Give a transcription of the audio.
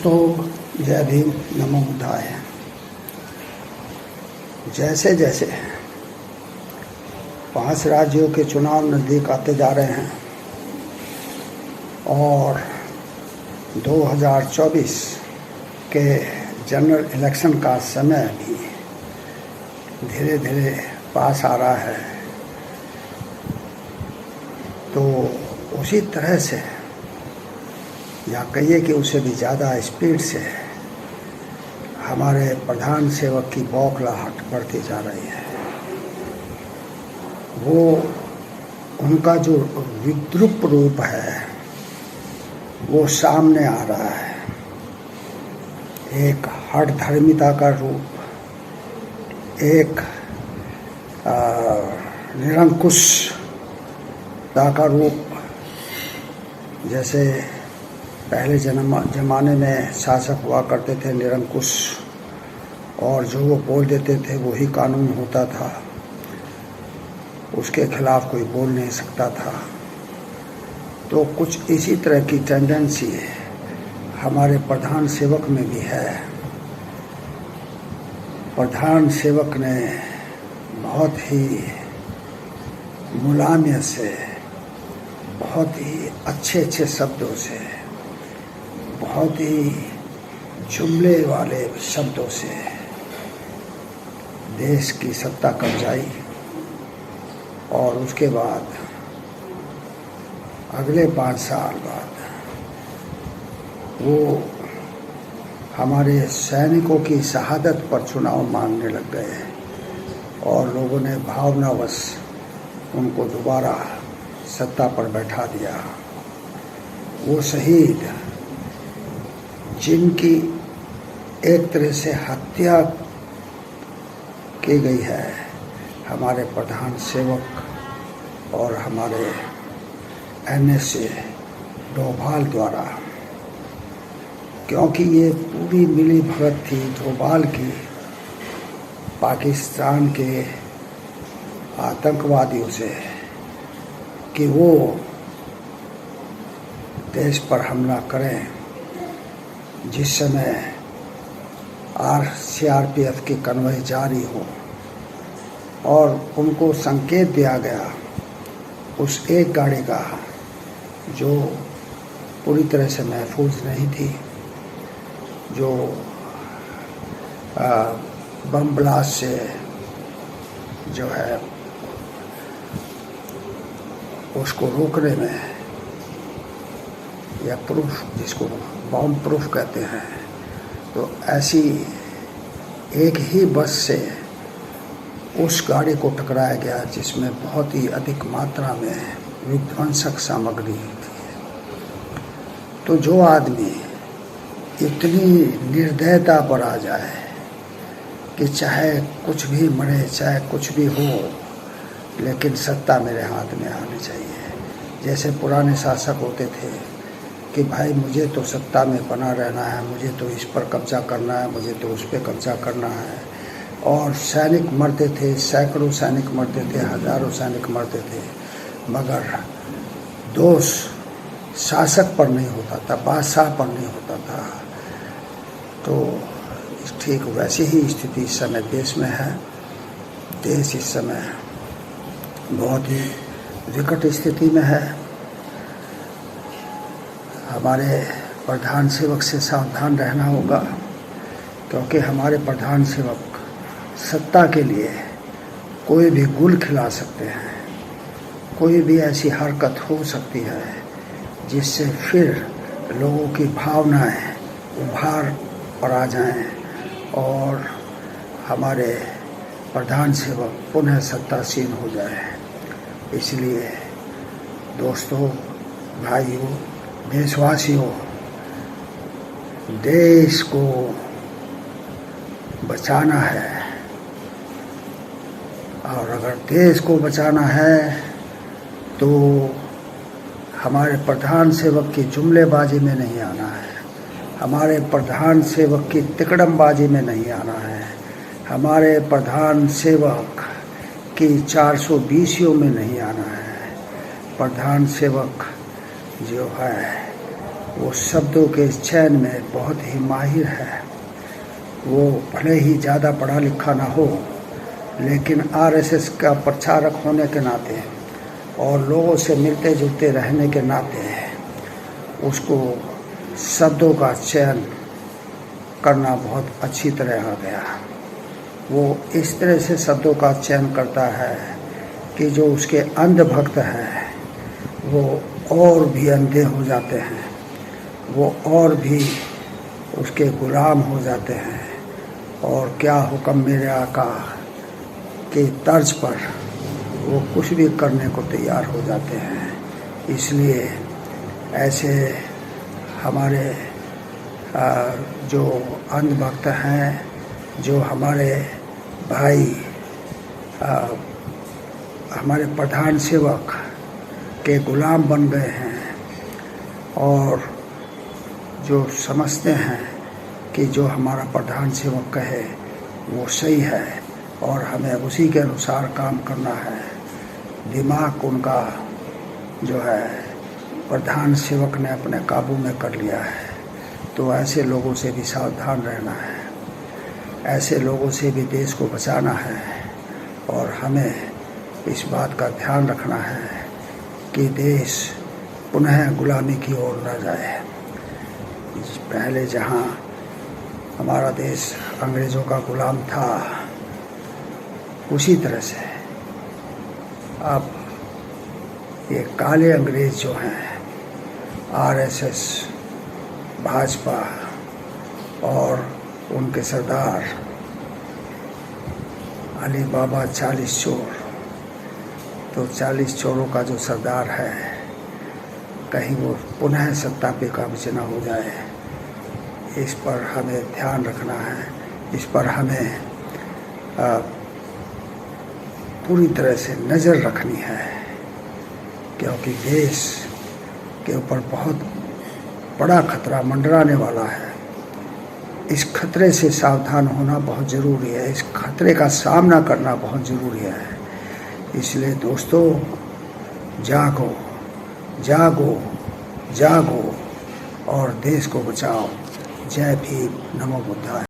दोस्तों, जय भीम, नमो बुद्धाय। जैसे जैसे 5 राज्यों के चुनाव नज़दीक आते जा रहे हैं और 2024 के जनरल इलेक्शन का समय भी धीरे धीरे पास आ रहा है, तो उसी तरह से या कहिए कि उससे भी ज़्यादा स्पीड से हमारे प्रधान सेवक की बौखलाहट बढ़ती जा रही है। वो उनका जो विद्रूप रूप है वो सामने आ रहा है। एक हठधर्मिता का रूप, एक निरंकुशता का रूप। जैसे पहले जमाने में शासक हुआ करते थे निरंकुश, और जो वो बोल देते थे वही कानून होता था, उसके खिलाफ कोई बोल नहीं सकता था। तो कुछ इसी तरह की टेंडेंसी हमारे प्रधान सेवक में भी है। प्रधान सेवक ने बहुत ही मुलायमियत से, बहुत ही अच्छे अच्छे शब्दों से, बहुत ही जुमले वाले शब्दों से देश की सत्ता कब्जाई, और उसके बाद अगले 5 साल बाद वो हमारे सैनिकों की शहादत पर चुनाव मांगने लग गए और लोगों ने भावनावश उनको दोबारा सत्ता पर बैठा दिया। वो शहीद जिनकी एक तरह से हत्या की गई है हमारे प्रधान सेवक और हमारे NSA डोभाल द्वारा, क्योंकि ये पूरी मिली भगत थी डोभाल की पाकिस्तान के आतंकवादियों से कि वो देश पर हमला करें। जिस समय CRPF की कन्वॉय जारी हो और उनको संकेत दिया गया उस एक गाड़ी का जो पूरी तरह से महफूज नहीं थी, जो बम ब्लास्ट से जो है उसको रोकने में, या प्रूफ जिसको बॉम्ब प्रूफ कहते हैं, तो ऐसी एक ही बस से उस गाड़ी को टकराया गया जिसमें बहुत ही अधिक मात्रा में विध्वंसक सामग्री थी। तो जो आदमी इतनी निर्दयता पर आ जाए कि चाहे कुछ भी मरे, चाहे कुछ भी हो, लेकिन सत्ता मेरे हाथ में आनी चाहिए। जैसे पुराने शासक होते थे कि भाई मुझे तो सत्ता में बना रहना है, मुझे तो इस पर कब्जा करना है, मुझे तो उस पर कब्जा करना है। और सैनिक मरते थे, सैकड़ों सैनिक मरते थे, हजारों सैनिक मरते थे, मगर दोष शासक पर नहीं होता था, बादशाह पर नहीं होता था। तो ठीक वैसी ही स्थिति इस समय देश में है। देश इस समय बहुत ही विकट स्थिति में है। हमारे प्रधान सेवक से सावधान रहना होगा, क्योंकि हमारे प्रधान सेवक सत्ता के लिए कोई भी गुल खिला सकते हैं, कोई भी ऐसी हरकत हो सकती है जिससे फिर लोगों की भावनाएं उभार पर आ जाएं और हमारे प्रधान सेवक पुनः सत्तासीन हो जाए। इसलिए दोस्तों, भाइयों, देशवासियों, देश को बचाना है, और अगर देश को बचाना है तो हमारे प्रधान सेवक की जुमलेबाजी में नहीं आना है, हमारे प्रधान सेवक की तिकड़मबाजी में नहीं आना है, हमारे प्रधान सेवक की 420 में नहीं आना है। प्रधान सेवक जो है वो शब्दों के चयन में बहुत ही माहिर है। वो भले ही ज़्यादा पढ़ा लिखा ना हो, लेकिन आरएसएस का प्रचारक होने के नाते और लोगों से मिलते जुलते रहने के नाते उसको शब्दों का चयन करना बहुत अच्छी तरह आ गया। वो इस तरह से शब्दों का चयन करता है कि जो उसके अंध भक्त हैं वो और भी अंधे हो जाते हैं, वो और भी उसके गुलाम हो जाते हैं और क्या हुक्म मेरे आका के तर्ज पर वो कुछ भी करने को तैयार हो जाते हैं। इसलिए ऐसे हमारे जो अंधभक्त हैं, जो हमारे भाई हमारे प्रधान सेवक के गुलाम बन गए हैं और जो समझते हैं कि जो हमारा प्रधान सेवक कहे वो सही है और हमें उसी के अनुसार काम करना है, दिमाग उनका जो है प्रधान सेवक ने अपने काबू में कर लिया है। तो ऐसे लोगों से भी सावधान रहना है, ऐसे लोगों से भी देश को बचाना है और हमें इस बात का ध्यान रखना है कि देश पुनः गुलामी की ओर न जाए। पहले जहां हमारा देश अंग्रेज़ों का गुलाम था, उसी तरह से अब ये काले अंग्रेज़ जो हैं, आरएसएस, भाजपा और उनके सरदार अली बाबा 40 चोर, तो 40 चोरों का जो सरदार है कहीं वो पुनः सत्ता पे काबिज न हो जाए, इस पर हमें ध्यान रखना है। इस पर हमें पूरी तरह से नज़र रखनी है, क्योंकि देश के ऊपर बहुत बड़ा खतरा मंडराने वाला है। इस खतरे से सावधान होना बहुत ज़रूरी है, इस खतरे का सामना करना बहुत ज़रूरी है। इसलिए दोस्तों, जागो जागो जागो और देश को बचाओ। जय भीम, नमो बुद्धाय।